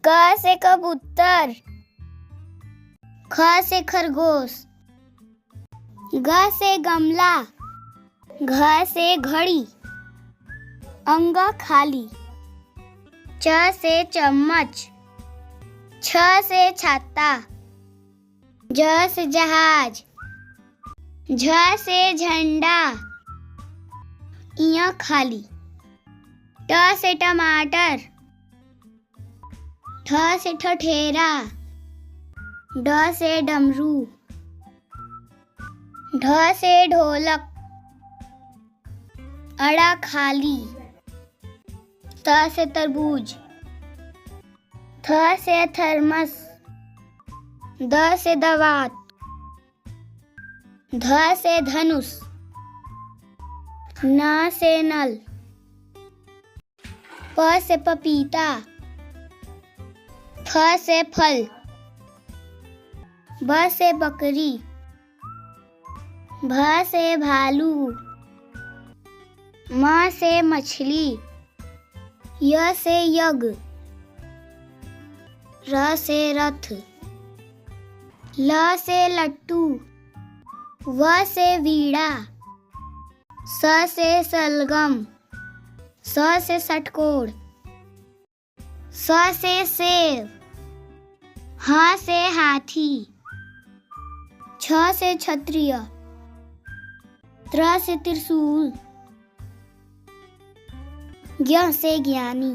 क से कबूतर, ख से खरगोश, ग से गमला, घ से घड़ी, अंग खाली, च से चम्मच, छ से छाता, ज से जहाज, झ से झंडा, इया खाली, ट से टमाटर, ठ से ठठेरा, ड से डमरू, ढ से ढोलक, अड़ा खाली, त से तरबूज, थ से थर्मस, द से दवात, ध से धनुष, न से नल, प से पपीता, फ से फल, ब से बकरी, भ से भालू, म से मछली, य से यज्ञ, र से रथ, ल से लट्टू, व से वीणा, स से सलगम, स से षटकोण, स से सेब, ह से हाथी, छ से क्षत्रिय, त्र से त्रिशूल, ज्ञ से ज्ञानी।